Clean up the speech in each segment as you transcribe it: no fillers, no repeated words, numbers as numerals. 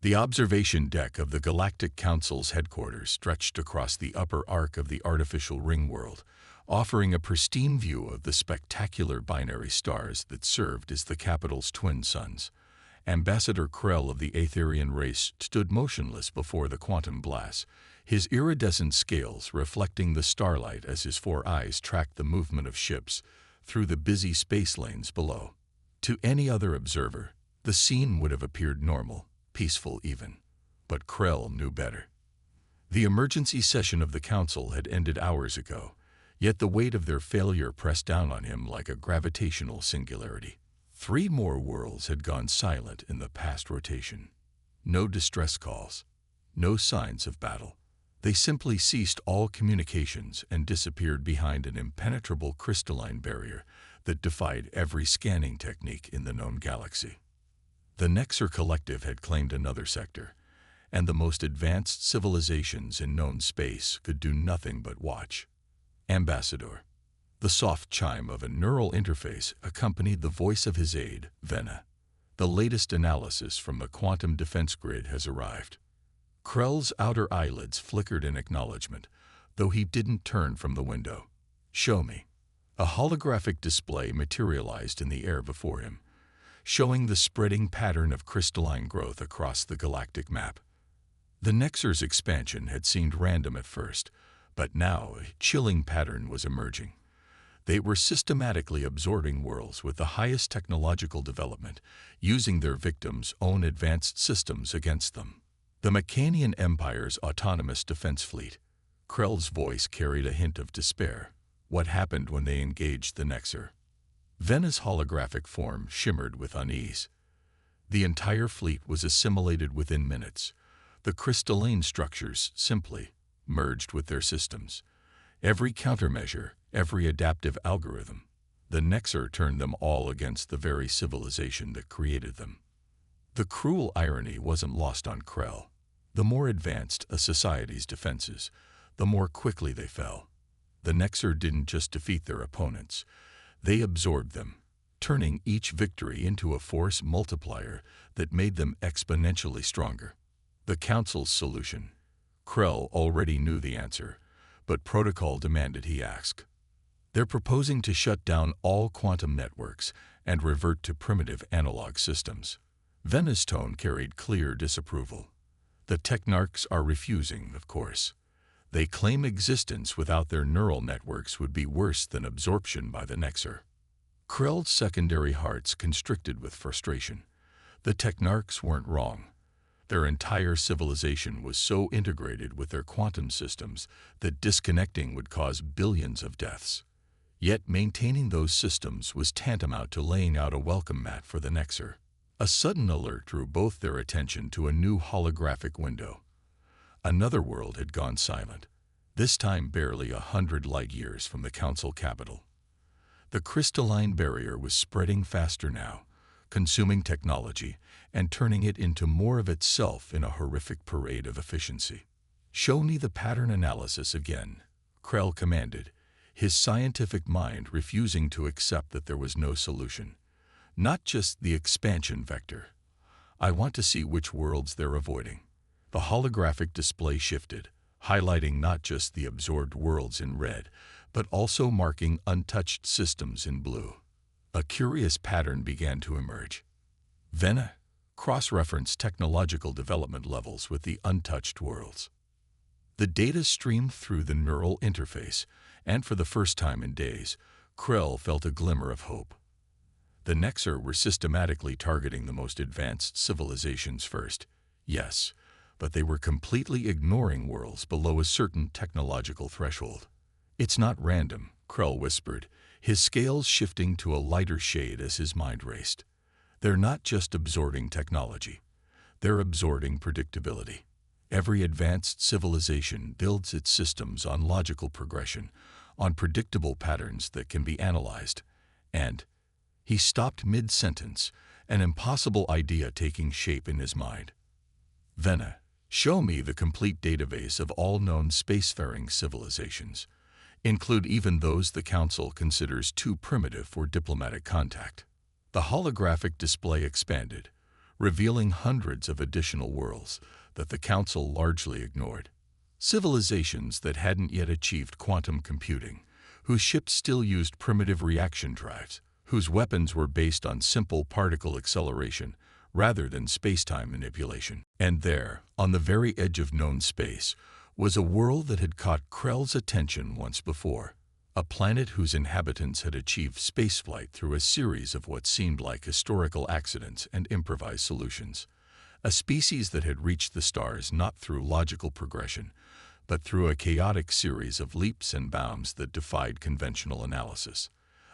The observation deck of the Galactic Council's headquarters stretched across the upper arc of the artificial ring world, offering a pristine view of the spectacular binary stars that served as the capital's twin suns. Ambassador Krell of the Aetherian race stood motionless before the quantum glass, his iridescent scales reflecting the starlight as his four eyes tracked the movement of ships through the busy space lanes below. To any other observer, the scene would have appeared normal, peaceful even. But Krell knew better. The emergency session of the Council had ended hours ago, yet the weight of their failure pressed down on him like a gravitational singularity. 3 more worlds had gone silent in the past rotation. No distress calls, no signs of battle. They simply ceased all communications and disappeared behind an impenetrable crystalline barrier that defied every scanning technique in the known galaxy. The Nexer Collective had claimed another sector, and the most advanced civilizations in known space could do nothing but watch. Ambassador. The soft chime of a neural interface accompanied the voice of his aide, Venna. The latest analysis from the quantum defense grid has arrived. Krell's outer eyelids flickered in acknowledgement, though he didn't turn from the window. Show me. A holographic display materialized in the air before him, showing the spreading pattern of crystalline growth across the galactic map. The Nexer's expansion had seemed random at first, but now a chilling pattern was emerging. They were systematically absorbing worlds with the highest technological development, using their victims' own advanced systems against them. The Mechanian Empire's autonomous defense fleet. Krell's voice carried a hint of despair. What happened when they engaged the Nexer? Venna's holographic form shimmered with unease. The entire fleet was assimilated within minutes. The crystalline structures simply merged with their systems. Every countermeasure, every adaptive algorithm. The Nexer turned them all against the very civilization that created them. The cruel irony wasn't lost on Krell. The more advanced a society's defenses, the more quickly they fell. The Nexer didn't just defeat their opponents. They absorbed them, turning each victory into a force multiplier that made them exponentially stronger. The Council's solution. Krell already knew the answer, but protocol demanded he ask. They're proposing to shut down all quantum networks and revert to primitive analog systems. Venna's tone carried clear disapproval. The Technarchs are refusing, of course. They claim existence without their neural networks would be worse than absorption by the Nexer. Krell's secondary hearts constricted with frustration. The Technarchs weren't wrong. Their entire civilization was so integrated with their quantum systems that disconnecting would cause billions of deaths. Yet maintaining those systems was tantamount to laying out a welcome mat for the Nexer. A sudden alert drew both their attention to a new holographic window. Another world had gone silent, this time barely 100 light-years from the Council capital. The crystalline barrier was spreading faster now, consuming technology and turning it into more of itself in a horrific parade of efficiency. Show me the pattern analysis again, Krell commanded, his scientific mind refusing to accept that there was no solution. Not just the expansion vector. I want to see which worlds they're avoiding. The holographic display shifted, highlighting not just the absorbed worlds in red, but also marking untouched systems in blue. A curious pattern began to emerge. Venna cross-referenced technological development levels with the untouched worlds. The data streamed through the neural interface, and for the first time in days, Krell felt a glimmer of hope. The Nexer were systematically targeting the most advanced civilizations first, yes, but they were completely ignoring worlds below a certain technological threshold. It's not random, Krell whispered, his scales shifting to a lighter shade as his mind raced. They're not just absorbing technology. They're absorbing predictability. Every advanced civilization builds its systems on logical progression, on predictable patterns that can be analyzed. And he stopped mid-sentence, an impossible idea taking shape in his mind. Venna, show me the complete database of all known spacefaring civilizations. Include even those the Council considers too primitive for diplomatic contact. The holographic display expanded, revealing hundreds of additional worlds that the Council largely ignored. Civilizations that hadn't yet achieved quantum computing, whose ships still used primitive reaction drives, whose weapons were based on simple particle acceleration rather than space-time manipulation. And there, on the very edge of known space, was a world that had caught Krell's attention once before, a planet whose inhabitants had achieved spaceflight through a series of what seemed like historical accidents and improvised solutions, a species that had reached the stars not through logical progression, but through a chaotic series of leaps and bounds that defied conventional analysis,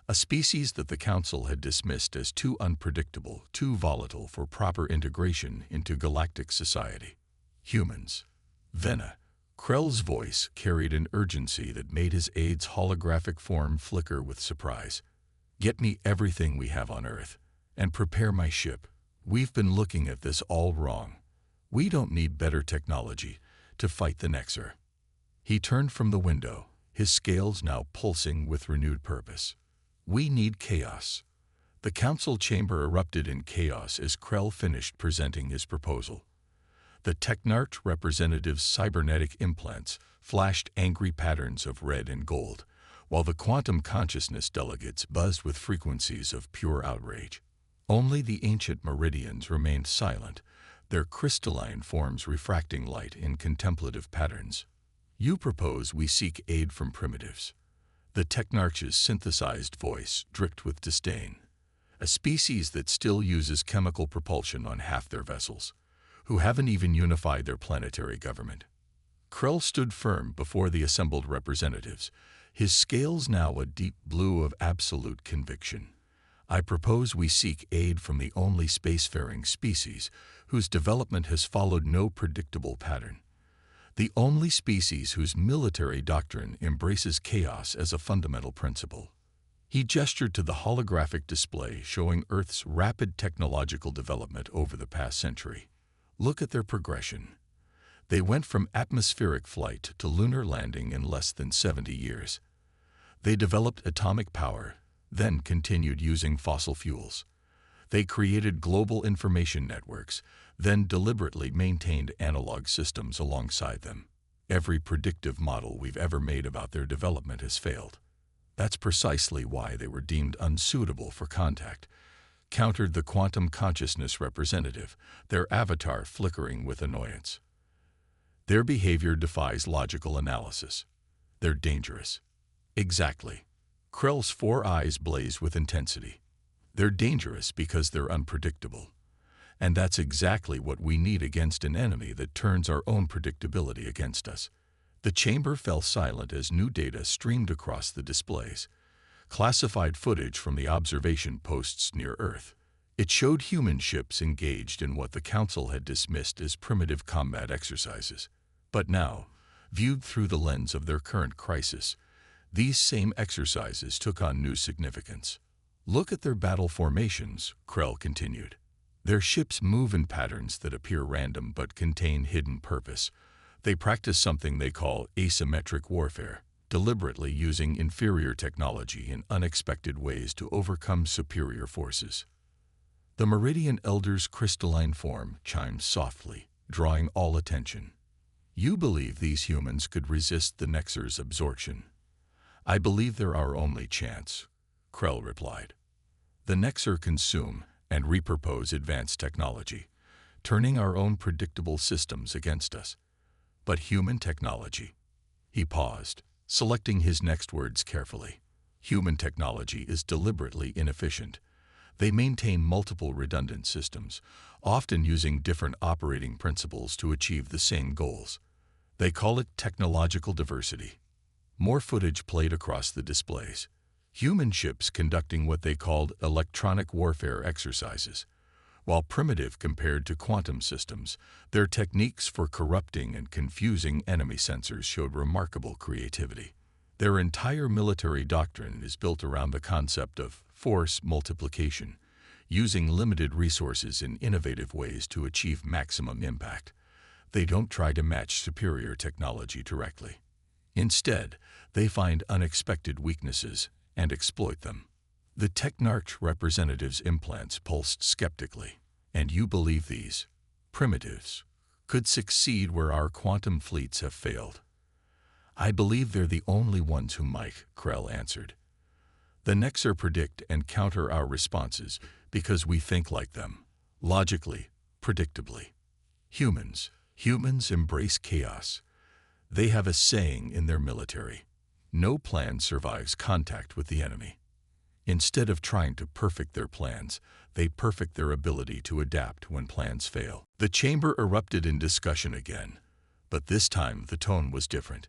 a species that the Council had dismissed as too unpredictable, too volatile for proper integration into galactic society. Humans. Vena. Krell's voice carried an urgency that made his aide's holographic form flicker with surprise. Get me everything we have on Earth, and prepare my ship. We've been looking at this all wrong. We don't need better technology to fight the Nexer. He turned from the window, his scales now pulsing with renewed purpose. We need chaos. The Council chamber erupted in chaos as Krell finished presenting his proposal. The Technarch representative's cybernetic implants flashed angry patterns of red and gold, while the quantum consciousness delegates buzzed with frequencies of pure outrage. Only the ancient Meridians remained silent, their crystalline forms refracting light in contemplative patterns. You propose we seek aid from primitives. The Technarch's synthesized voice dripped with disdain. A species that still uses chemical propulsion on half their vessels, who haven't even unified their planetary government. Krell stood firm before the assembled representatives, his scales now a deep blue of absolute conviction. I propose we seek aid from the only spacefaring species whose development has followed no predictable pattern. The only species whose military doctrine embraces chaos as a fundamental principle. He gestured to the holographic display showing Earth's rapid technological development over the past century. Look at their progression. They went from atmospheric flight to lunar landing in less than 70 years. They developed atomic power, then continued using fossil fuels. They created global information networks, then deliberately maintained analog systems alongside them. Every predictive model we've ever made about their development has failed. That's precisely why they were deemed unsuitable for contact, countered the quantum consciousness representative, their avatar flickering with annoyance. Their behavior defies logical analysis. They're dangerous. Exactly. Krell's 4 eyes blazed with intensity. They're dangerous because they're unpredictable. And that's exactly what we need against an enemy that turns our own predictability against us. The chamber fell silent as new data streamed across the displays. Classified footage from the observation posts near Earth. It showed human ships engaged in what the Council had dismissed as primitive combat exercises. But now, viewed through the lens of their current crisis, these same exercises took on new significance. Look at their battle formations, Krell continued. Their ships move in patterns that appear random but contain hidden purpose. They practice something they call asymmetric warfare, deliberately using inferior technology in unexpected ways to overcome superior forces. The Meridian Elder's crystalline form chimed softly, drawing all attention. You believe these humans could resist the Nexer's absorption. I believe they're our only chance, Krell replied. The Nexer consume and repurpose advanced technology, turning our own predictable systems against us. But human technology. He paused, selecting his next words carefully. Human technology is deliberately inefficient. They maintain multiple redundant systems, often using different operating principles to achieve the same goals. They call it technological diversity. More footage played across the displays. Human ships conducting what they called electronic warfare exercises. While primitive compared to quantum systems, their techniques for corrupting and confusing enemy sensors showed remarkable creativity. Their entire military doctrine is built around the concept of force multiplication, using limited resources in innovative ways to achieve maximum impact. They don't try to match superior technology directly. Instead, they find unexpected weaknesses and exploit them. The Technarch representative's implants pulsed skeptically. And you believe these primitives could succeed where our quantum fleets have failed? I believe they're the only ones who might, Krell answered. The Nexer predict and counter our responses because we think like them, logically, predictably. Humans embrace chaos. They have a saying in their military: no plan survives contact with the enemy. Instead of trying to perfect their plans, they perfect their ability to adapt when plans fail. The chamber erupted in discussion again, but this time the tone was different.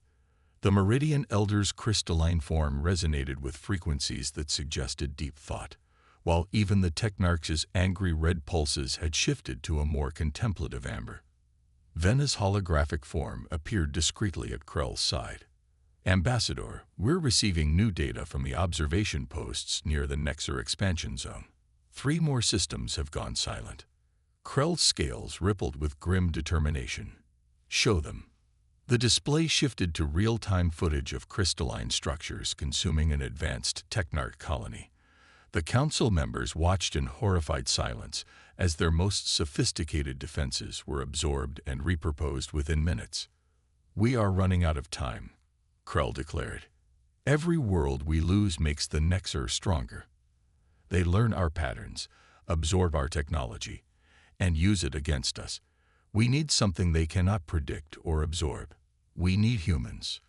The Meridian Elder's crystalline form resonated with frequencies that suggested deep thought, while even the Technarch's angry red pulses had shifted to a more contemplative amber. Vena's holographic form appeared discreetly at Krell's side. Ambassador, we're receiving new data from the observation posts near the Nexer expansion zone. 3 more systems have gone silent. Krell's scales rippled with grim determination. Show them. The display shifted to real-time footage of crystalline structures consuming an advanced Technarch colony. The council members watched in horrified silence as their most sophisticated defenses were absorbed and repurposed within minutes. We are running out of time, Krell declared. Every world we lose makes the Nexer stronger. They learn our patterns, absorb our technology, and use it against us. We need something they cannot predict or absorb. We need humans.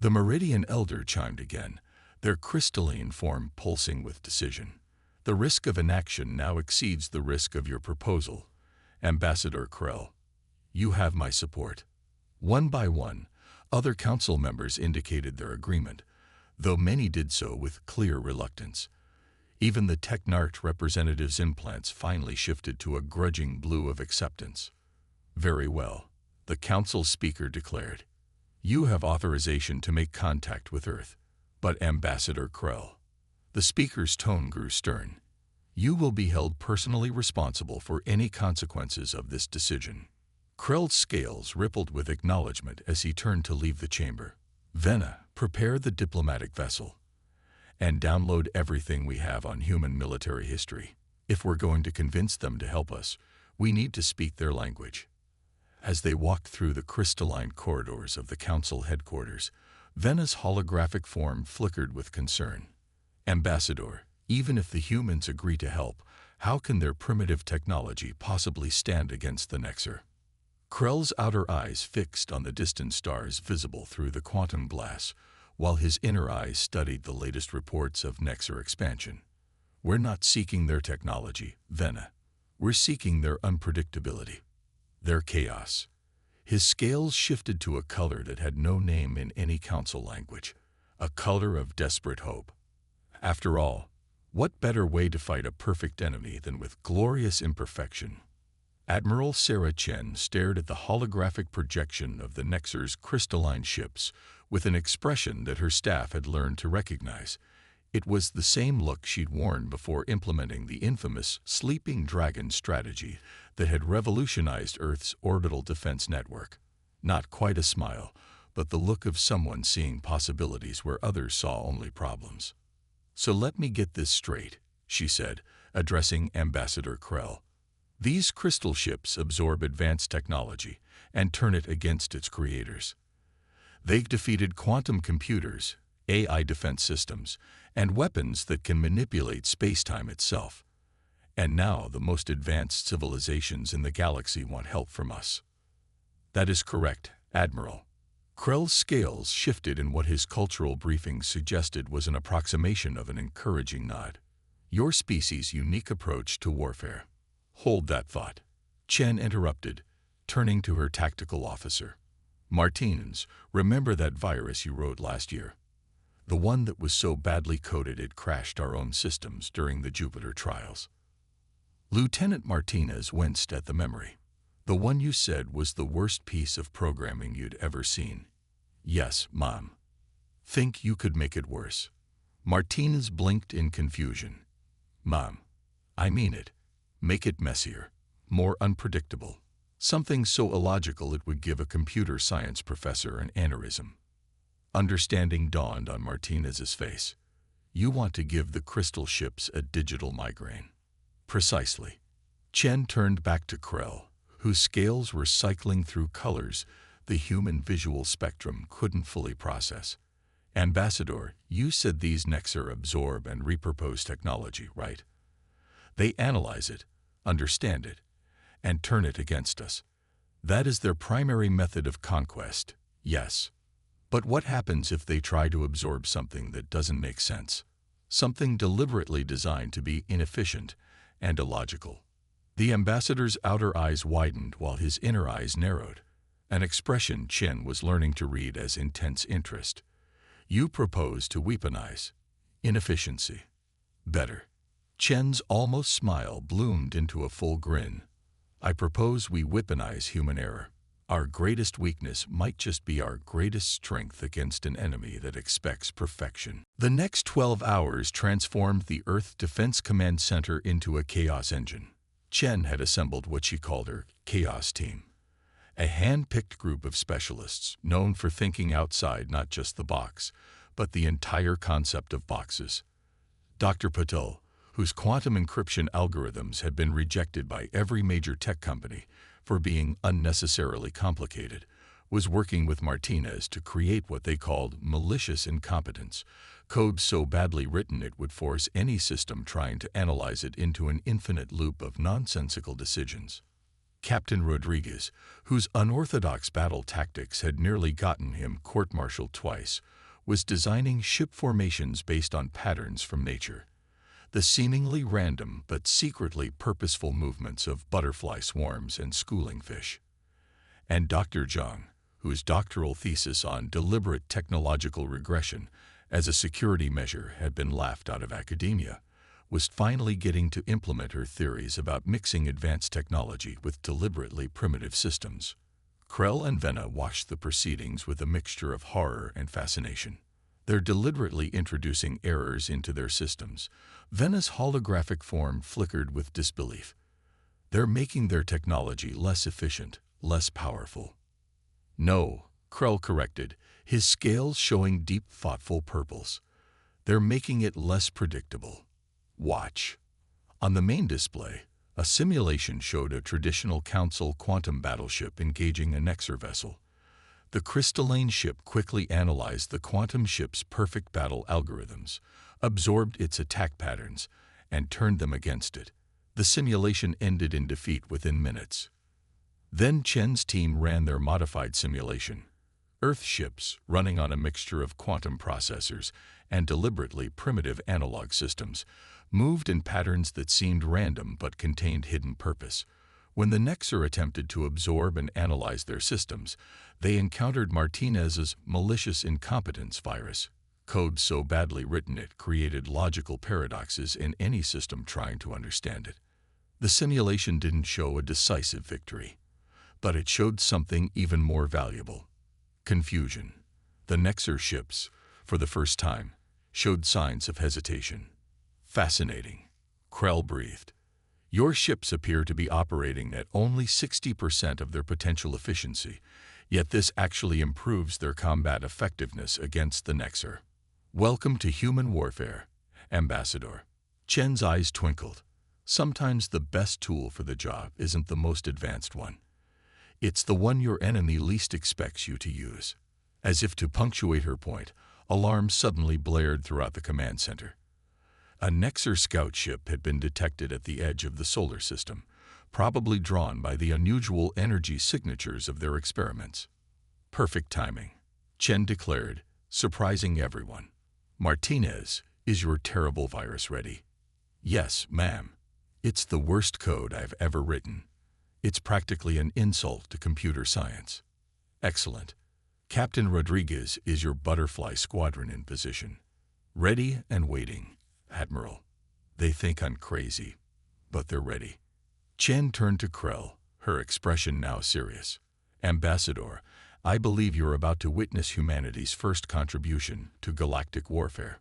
The Meridian Elder chimed again, their crystalline form pulsing with decision. The risk of inaction now exceeds the risk of your proposal. Ambassador Krell, you have my support. One by one, other council members indicated their agreement, though many did so with clear reluctance. Even the Technarch representative's implants finally shifted to a grudging blue of acceptance. Very well, the council speaker declared. You have authorization to make contact with Earth. But Ambassador Krell, the speaker's tone grew stern. You will be held personally responsible for any consequences of this decision. Krell's scales rippled with acknowledgement as he turned to leave the chamber. Vena, prepare the diplomatic vessel and download everything we have on human military history. If we're going to convince them to help us, we need to speak their language. As they walked through the crystalline corridors of the council headquarters, Vena's holographic form flickered with concern. Ambassador, even if the humans agree to help, how can their primitive technology possibly stand against the Nexer? Krell's outer eyes fixed on the distant stars visible through the quantum glass, while his inner eyes studied the latest reports of Nexer expansion. We're not seeking their technology, Vena. We're seeking their unpredictability, their chaos. His scales shifted to a color that had no name in any council language, a color of desperate hope. After all, what better way to fight a perfect enemy than with glorious imperfection? Admiral Sarah Chen stared at the holographic projection of the Nexer's crystalline ships with an expression that her staff had learned to recognize. It was the same look she'd worn before implementing the infamous Sleeping Dragon strategy that had revolutionized Earth's orbital defense network. Not quite a smile, but the look of someone seeing possibilities where others saw only problems. So let me get this straight, she said, addressing Ambassador Krell. These crystal ships absorb advanced technology and turn it against its creators. They've defeated quantum computers, AI defense systems, and weapons that can manipulate space-time itself. And now the most advanced civilizations in the galaxy want help from us. That is correct, Admiral. Krell's scales shifted in what his cultural briefing suggested was an approximation of an encouraging nod. Your species' unique approach to warfare. Hold that thought, Chen interrupted, turning to her tactical officer. Martinez, remember that virus you wrote last year? The one that was so badly coded it crashed our own systems during the Jupiter trials. Lieutenant Martinez winced at the memory. The one you said was the worst piece of programming you'd ever seen. Yes, Mom. Think you could make it worse? Martinez blinked in confusion. Mom, I mean it. Make it messier, more unpredictable. Something so illogical it would give a computer science professor an aneurysm. Understanding dawned on Martinez's face. You want to give the crystal ships a digital migraine. Precisely. Chen turned back to Krell, whose scales were cycling through colors the human visual spectrum couldn't fully process. Ambassador, you said these Nexar absorb and repurpose technology, right? They analyze it, understand it, and turn it against us. That is their primary method of conquest, yes. But what happens if they try to absorb something that doesn't make sense? Something deliberately designed to be inefficient and illogical. The ambassador's outer eyes widened while his inner eyes narrowed, an expression Chen was learning to read as intense interest. You propose to weaponize inefficiency. Better. Chen's almost smile bloomed into a full grin. I propose we weaponize human error. Our greatest weakness might just be our greatest strength against an enemy that expects perfection. The next 12 hours transformed the Earth Defense Command Center into a chaos engine. Chen had assembled what she called her Chaos Team, a hand-picked group of specialists known for thinking outside not just the box, but the entire concept of boxes. Dr. Patel, whose quantum encryption algorithms had been rejected by every major tech company for being unnecessarily complicated, was working with Martinez to create what they called malicious incompetence, code so badly written it would force any system trying to analyze it into an infinite loop of nonsensical decisions. Captain Rodriguez, whose unorthodox battle tactics had nearly gotten him court-martialed twice, was designing ship formations based on patterns from nature, the seemingly random but secretly purposeful movements of butterfly swarms and schooling fish. And Dr. Zhang, whose doctoral thesis on deliberate technological regression as a security measure had been laughed out of academia, was finally getting to implement her theories about mixing advanced technology with deliberately primitive systems. Krell and Venna watched the proceedings with a mixture of horror and fascination. They're deliberately introducing errors into their systems. Venna's holographic form flickered with disbelief. They're making their technology less efficient, less powerful. No, Krell corrected, his scales showing deep, thoughtful purples. They're making it less predictable. Watch. On the main display, a simulation showed a traditional Council quantum battleship engaging a Nexar vessel. The crystalline ship quickly analyzed the quantum ship's perfect battle algorithms, absorbed its attack patterns, and turned them against it. The simulation ended in defeat within minutes. Then Chen's team ran their modified simulation. Earth ships, running on a mixture of quantum processors and deliberately primitive analog systems, moved in patterns that seemed random but contained hidden purpose. When the Nexar attempted to absorb and analyze their systems, they encountered Martinez's malicious incompetence virus, code so badly written it created logical paradoxes in any system trying to understand it. The simulation didn't show a decisive victory, but it showed something even more valuable: confusion. The Nexar ships, for the first time, showed signs of hesitation. Fascinating, Krell breathed. Your ships appear to be operating at only 60% of their potential efficiency, yet this actually improves their combat effectiveness against the Nexar. Welcome to human warfare, Ambassador. Chen's eyes twinkled. Sometimes the best tool for the job isn't the most advanced one. It's the one your enemy least expects you to use. As if to punctuate her point, alarms suddenly blared throughout the command center. A Nexar scout ship had been detected at the edge of the solar system, probably drawn by the unusual energy signatures of their experiments. Perfect timing, Chen declared, surprising everyone. Martinez, is your terrible virus ready? Yes, ma'am. It's the worst code I've ever written. It's practically an insult to computer science. Excellent. Captain Rodriguez, is your butterfly squadron in position? Ready and waiting, Admiral. They think I'm crazy, but they're ready. Chen turned to Krell, her expression now serious. Ambassador, I believe you're about to witness humanity's first contribution to galactic warfare.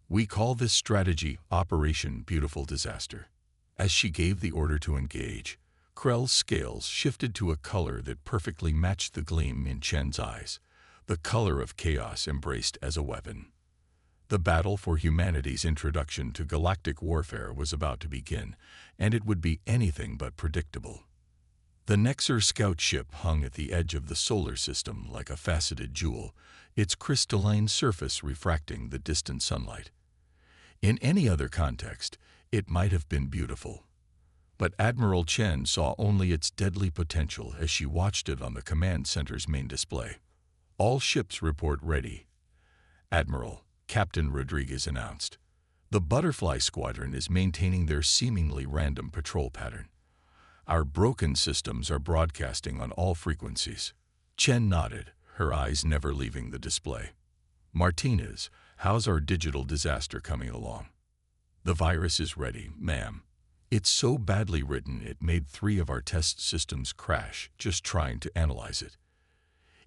We call this strategy Operation Beautiful Disaster. As she gave the order to engage, Krell's scales shifted to a color that perfectly matched the gleam in Chen's eyes, the color of chaos embraced as a weapon. The battle for humanity's introduction to galactic warfare was about to begin, and it would be anything but predictable. The Nexar scout ship hung at the edge of the solar system like a faceted jewel, its crystalline surface refracting the distant sunlight. In any other context, it might have been beautiful. But Admiral Chen saw only its deadly potential as she watched it on the command center's main display. "All ships report ready, Admiral," Captain Rodriguez announced. "The Butterfly Squadron is maintaining their seemingly random patrol pattern. Our broken systems are broadcasting on all frequencies." Chen nodded, her eyes never leaving the display. "Martinez, how's our digital disaster coming along?" "The virus is ready, ma'am. It's so badly written it made 3 of our test systems crash just trying to analyze it.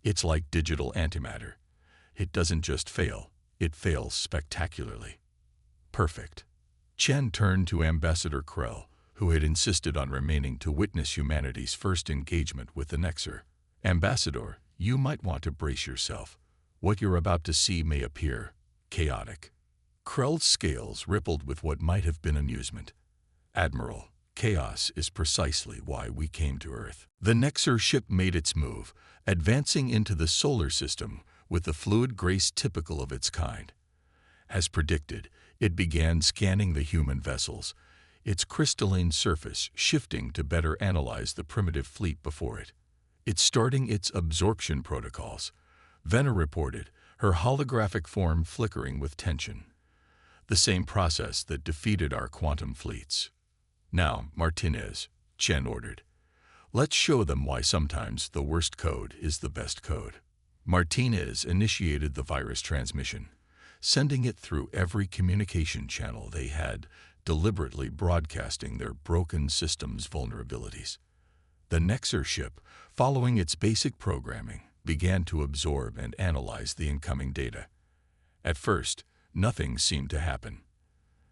It's like digital antimatter. It doesn't just fail, it fails spectacularly." "Perfect." Chen turned to Ambassador Krell, who had insisted on remaining to witness humanity's first engagement with the Nexar. "Ambassador, you might want to brace yourself. What you're about to see may appear chaotic." Krell's scales rippled with what might have been amusement. "Admiral, chaos is precisely why we came to Earth." The Nexar ship made its move, advancing into the solar system with the fluid grace typical of its kind. As predicted, it began scanning the human vessels, its crystalline surface shifting to better analyze the primitive fleet before it. "It's starting its absorption protocols," Venner reported, her holographic form flickering with tension. "The same process that defeated our quantum fleets." "Now, Martinez," Chen ordered. "Let's show them why sometimes the worst code is the best code." Martinez initiated the virus transmission, sending it through every communication channel they had, deliberately broadcasting their broken system's vulnerabilities. The Nexar ship, following its basic programming, began to absorb and analyze the incoming data. At first, nothing seemed to happen.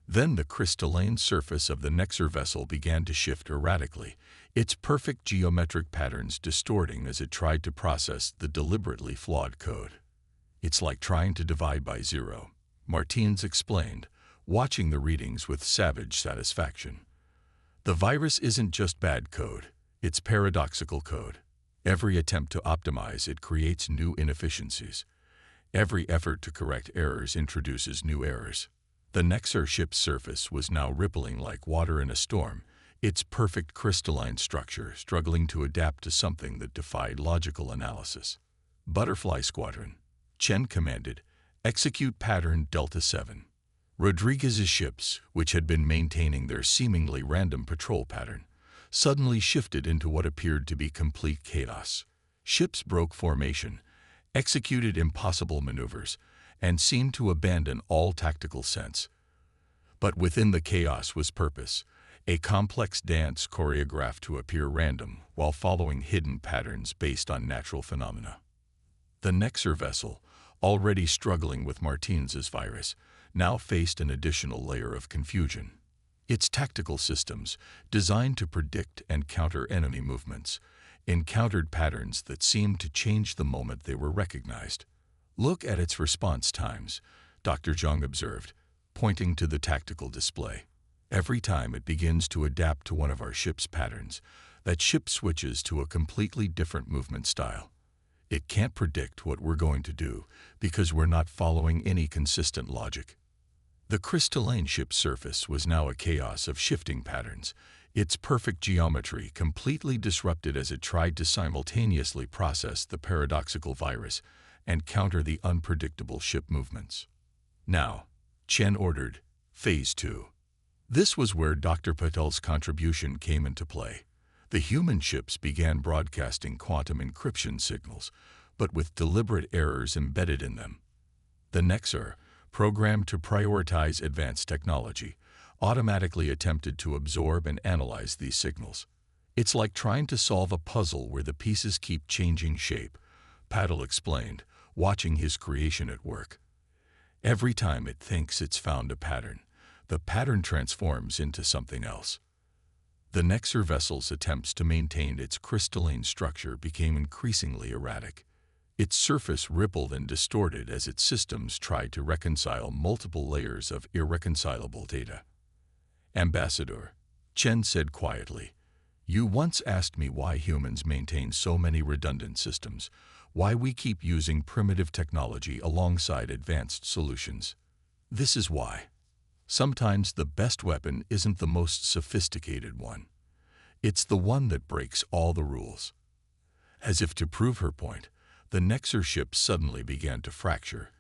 Then the crystalline surface of the Nexar vessel began to shift erratically, its perfect geometric patterns distorting as it tried to process the deliberately flawed code. "It's like trying to divide by 0, Martins explained, watching the readings with savage satisfaction. "The virus isn't just bad code, it's paradoxical code. Every attempt to optimize it creates new inefficiencies. Every effort to correct errors introduces new errors." The Nexar ship's surface was now rippling like water in a storm, its perfect crystalline structure struggling to adapt to something that defied logical analysis. "Butterfly Squadron," Chen commanded, "execute pattern Delta 7. Rodriguez's ships, which had been maintaining their seemingly random patrol pattern, suddenly shifted into what appeared to be complete chaos. Ships broke formation, executed impossible maneuvers, and seemed to abandon all tactical sense. But within the chaos was purpose, a complex dance choreographed to appear random while following hidden patterns based on natural phenomena. The Nexar vessel, already struggling with Martinez's virus, now faced an additional layer of confusion. Its tactical systems, designed to predict and counter enemy movements, encountered patterns that seemed to change the moment they were recognized. "Look at its response times," Dr. Zhang observed, pointing to the tactical display. "Every time it begins to adapt to one of our ship's patterns, that ship switches to a completely different movement style. It can't predict what we're going to do because we're not following any consistent logic." The crystalline ship's surface was now a chaos of shifting patterns, its perfect geometry completely disrupted as it tried to simultaneously process the paradoxical virus and counter the unpredictable ship movements. "Now," Chen ordered, Phase 2. This was where Dr. Patel's contribution came into play. The human ships began broadcasting quantum encryption signals, but with deliberate errors embedded in them. The Nexar, programmed to prioritize advanced technology, automatically attempted to absorb and analyze these signals. "It's like trying to solve a puzzle where the pieces keep changing shape," Patel explained, watching his creation at work. "Every time it thinks it's found a pattern, the pattern transforms into something else." The Nexar vessel's attempts to maintain its crystalline structure became increasingly erratic. Its surface rippled and distorted as its systems tried to reconcile multiple layers of irreconcilable data. "Ambassador," Chen said quietly, "you once asked me why humans maintain so many redundant systems, why we keep using primitive technology alongside advanced solutions. This is why. Sometimes the best weapon isn't the most sophisticated one. It's the one that breaks all the rules." As if to prove her point, the Nexer ship suddenly began to fracture,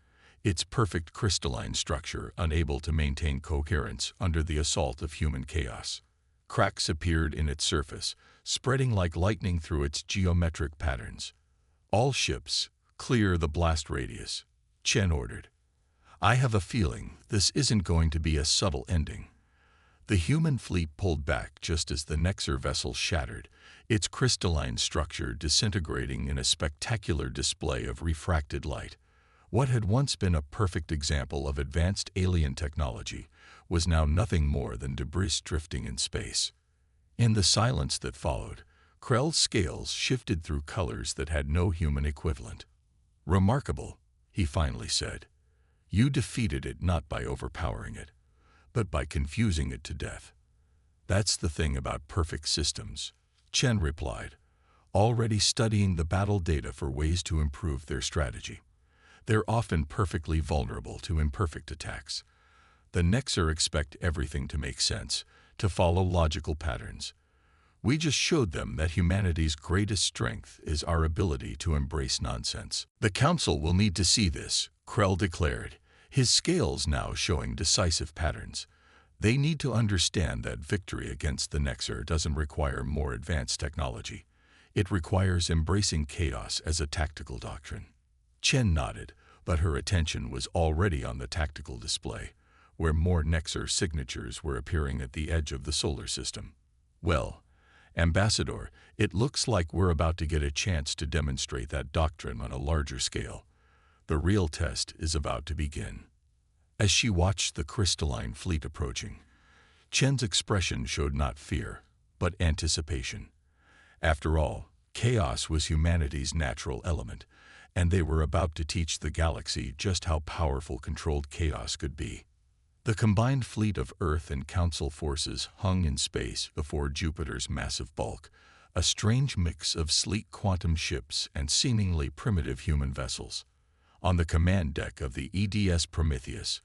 its perfect crystalline structure unable to maintain coherence under the assault of human chaos. Cracks appeared in its surface, spreading like lightning through its geometric patterns. "All ships, clear the blast radius," Chen ordered. "I have a feeling this isn't going to be a subtle ending." The human fleet pulled back just as the Nexer vessel shattered, its crystalline structure disintegrating in a spectacular display of refracted light. What had once been a perfect example of advanced alien technology was now nothing more than debris drifting in space. In the silence that followed, Krell's scales shifted through colors that had no human equivalent. "Remarkable," he finally said. "You defeated it not by overpowering it, but by confusing it to death." "That's the thing about perfect systems," Chen replied, already studying the battle data for ways to improve their strategy. "They're often perfectly vulnerable to imperfect attacks. The Nexer expect everything to make sense, to follow logical patterns. We just showed them that humanity's greatest strength is our ability to embrace nonsense." "The Council will need to see this," Krell declared, his scales now showing decisive patterns. "They need to understand that victory against the Nexer doesn't require more advanced technology. It requires embracing chaos as a tactical doctrine." Chen nodded, but her attention was already on the tactical display, where more Nexer signatures were appearing at the edge of the solar system. "Well, Ambassador, it looks like we're about to get a chance to demonstrate that doctrine on a larger scale. The real test is about to begin." As she watched the crystalline fleet approaching, Chen's expression showed not fear, but anticipation. After all, chaos was humanity's natural element, and they were about to teach the galaxy just how powerful controlled chaos could be. The combined fleet of Earth and Council forces hung in space before Jupiter's massive bulk, a strange mix of sleek quantum ships and seemingly primitive human vessels. On the command deck of the EDS Prometheus,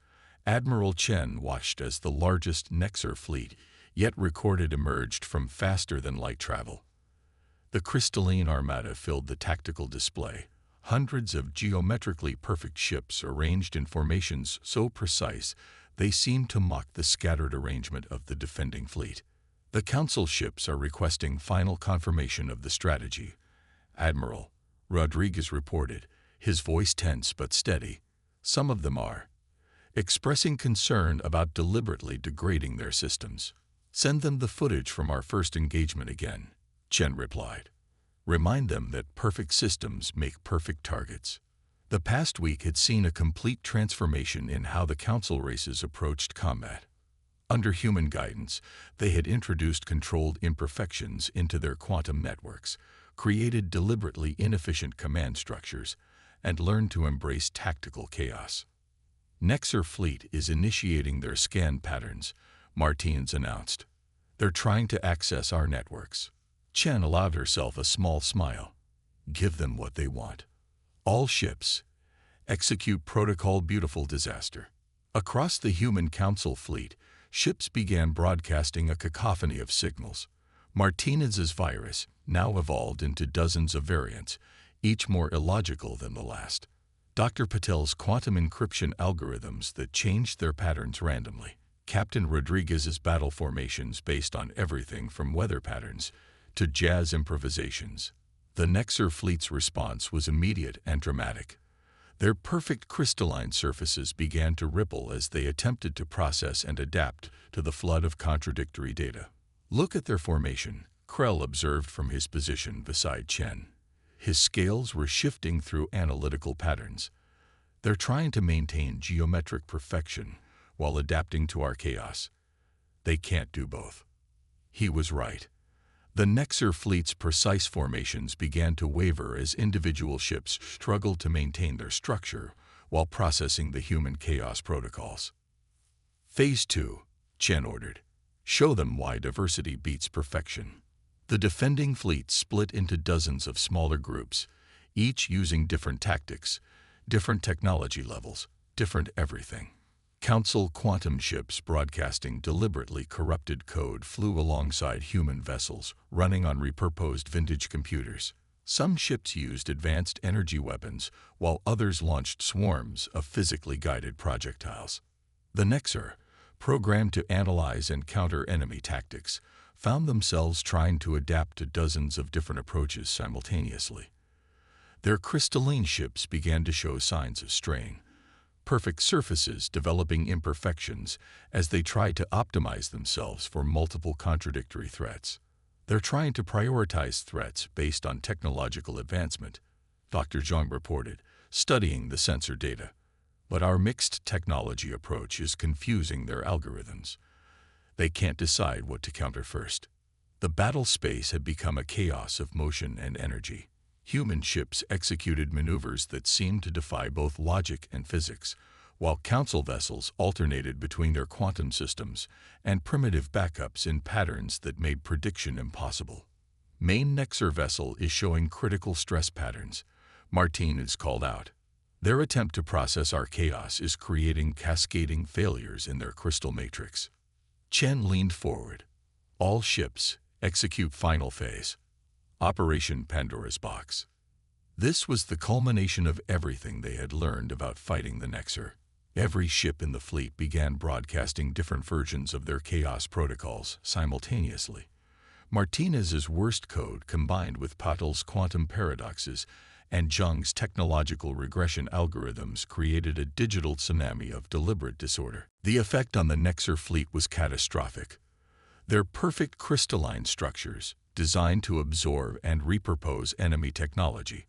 Admiral Chen watched as the largest Nexer fleet yet recorded emerged from faster-than-light travel. The crystalline armada filled the tactical display, hundreds of geometrically perfect ships arranged in formations so precise they seemed to mock the scattered arrangement of the defending fleet. "The Council ships are requesting final confirmation of the strategy," Admiral Rodriguez reported, his voice tense but steady. "Some of them are expressing concern about deliberately degrading their systems." "Send them the footage from our first engagement again," Chen replied. "Remind them that perfect systems make perfect targets." The past week had seen a complete transformation in how the Council races approached combat. Under human guidance, they had introduced controlled imperfections into their quantum networks, created deliberately inefficient command structures, and learned to embrace tactical chaos. "Nexer fleet is initiating their scan patterns," Martins announced. "They're trying to access our networks." Chen allowed herself a small smile. "Give them what they want. All ships, execute protocol beautiful disaster." Across the human Council fleet, ships began broadcasting a cacophony of signals. Martinez's virus now evolved into dozens of variants, each more illogical than the last. Dr. Patel's quantum encryption algorithms that changed their patterns randomly. Captain Rodriguez's battle formations based on everything from weather patterns to jazz improvisations. The Nexer fleet's response was immediate and dramatic. Their perfect crystalline surfaces began to ripple as they attempted to process and adapt to the flood of contradictory data. "Look at their formation," Krell observed from his position beside Chen. His scales were shifting through analytical patterns. "They're trying to maintain geometric perfection while adapting to our chaos. They can't do both." He was right. The Nexar fleet's precise formations began to waver as individual ships struggled to maintain their structure while processing the human chaos protocols. Phase 2, Chen ordered. Show them why diversity beats perfection. The defending fleet split into dozens of smaller groups, each using different tactics, different technology levels, different everything. Council quantum ships broadcasting deliberately corrupted code flew alongside human vessels running on repurposed vintage computers. Some ships used advanced energy weapons, while others launched swarms of physically guided projectiles. The Nexar, programmed to analyze and counter enemy tactics, found themselves trying to adapt to dozens of different approaches simultaneously. Their crystalline ships began to show signs of strain, perfect surfaces developing imperfections as they tried to optimize themselves for multiple contradictory threats. They're trying to prioritize threats based on technological advancement, Dr. Zhang reported, studying the sensor data. But our mixed technology approach is confusing their algorithms. They can't decide what to counter first. The battle space had become a chaos of motion and energy. Human ships executed maneuvers that seemed to defy both logic and physics, while council vessels alternated between their quantum systems and primitive backups in patterns that made prediction impossible. Main Nexar vessel is showing critical stress patterns, Martinez called out. Their attempt to process our chaos is creating cascading failures in their crystal matrix. Chen leaned forward. All ships, execute final phase. Operation Pandora's Box. This was the culmination of everything they had learned about fighting the Nexar. Every ship in the fleet began broadcasting different versions of their chaos protocols simultaneously. Martinez's worst code combined with Patel's quantum paradoxes and Zhang's technological regression algorithms created a digital tsunami of deliberate disorder. The effect on the Nexar fleet was catastrophic. Their perfect crystalline structures, designed to absorb and repurpose enemy technology,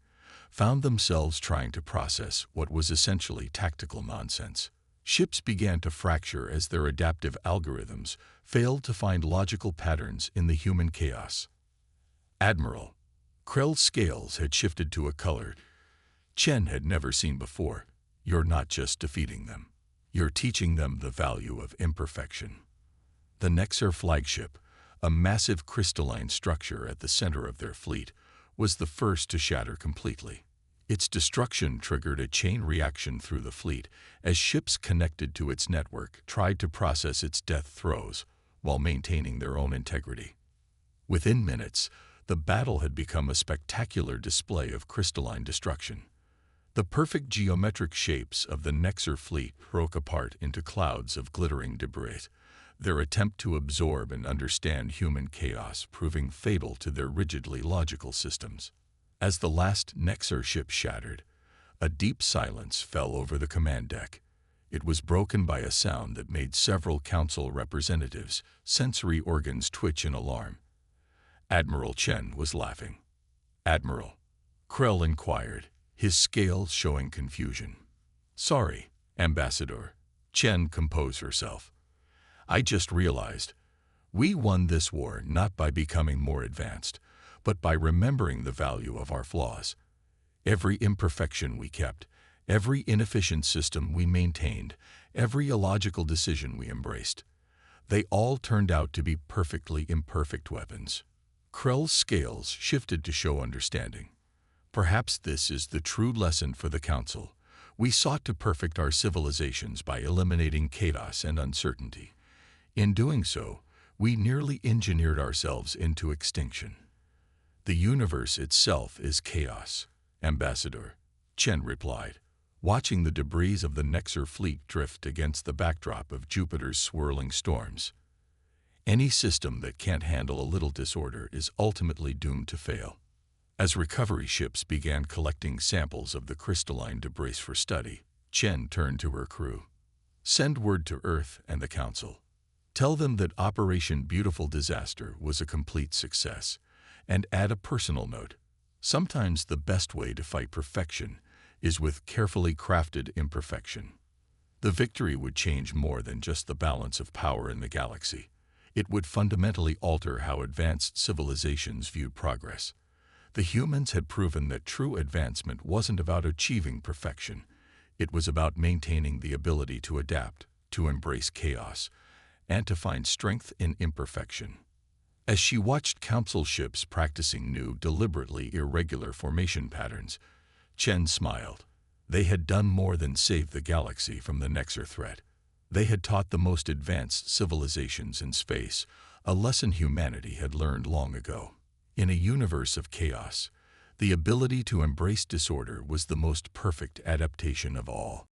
found themselves trying to process what was essentially tactical nonsense. Ships began to fracture as their adaptive algorithms failed to find logical patterns in the human chaos. Admiral, Krell's scales had shifted to a color Chen had never seen before. You're not just defeating them. You're teaching them the value of imperfection. The Nexar flagship, a massive crystalline structure at the center of their fleet, was the first to shatter completely. Its destruction triggered a chain reaction through the fleet as ships connected to its network tried to process its death throes while maintaining their own integrity. Within minutes, the battle had become a spectacular display of crystalline destruction. The perfect geometric shapes of the Nexar fleet broke apart into clouds of glittering debris, their attempt to absorb and understand human chaos proving fatal to their rigidly logical systems. As the last Nexar ship shattered, a deep silence fell over the command deck. It was broken by a sound that made several council representatives' sensory organs twitch in alarm. Admiral Chen was laughing. Admiral, Krell inquired, his scales showing confusion. Sorry, Ambassador, Chen composed herself. I just realized, we won this war not by becoming more advanced, but by remembering the value of our flaws. Every imperfection we kept, every inefficient system we maintained, every illogical decision we embraced, they all turned out to be perfectly imperfect weapons. Krell's scales shifted to show understanding. Perhaps this is the true lesson for the Council. We sought to perfect our civilizations by eliminating chaos and uncertainty. In doing so, we nearly engineered ourselves into extinction. The universe itself is chaos, Ambassador, Chen replied, watching the debris of the Nexar fleet drift against the backdrop of Jupiter's swirling storms. Any system that can't handle a little disorder is ultimately doomed to fail. As recovery ships began collecting samples of the crystalline debris for study, Chen turned to her crew. Send word to Earth and the Council. Tell them that Operation Beautiful Disaster was a complete success, and add a personal note. Sometimes the best way to fight perfection is with carefully crafted imperfection. The victory would change more than just the balance of power in the galaxy. It would fundamentally alter how advanced civilizations viewed progress. The humans had proven that true advancement wasn't about achieving perfection. It was about maintaining the ability to adapt, to embrace chaos, and to find strength in imperfection. As she watched council ships practicing new, deliberately irregular formation patterns, Chen smiled. They had done more than save the galaxy from the Nexer threat. They had taught the most advanced civilizations in space a lesson humanity had learned long ago. In a universe of chaos, the ability to embrace disorder was the most perfect adaptation of all.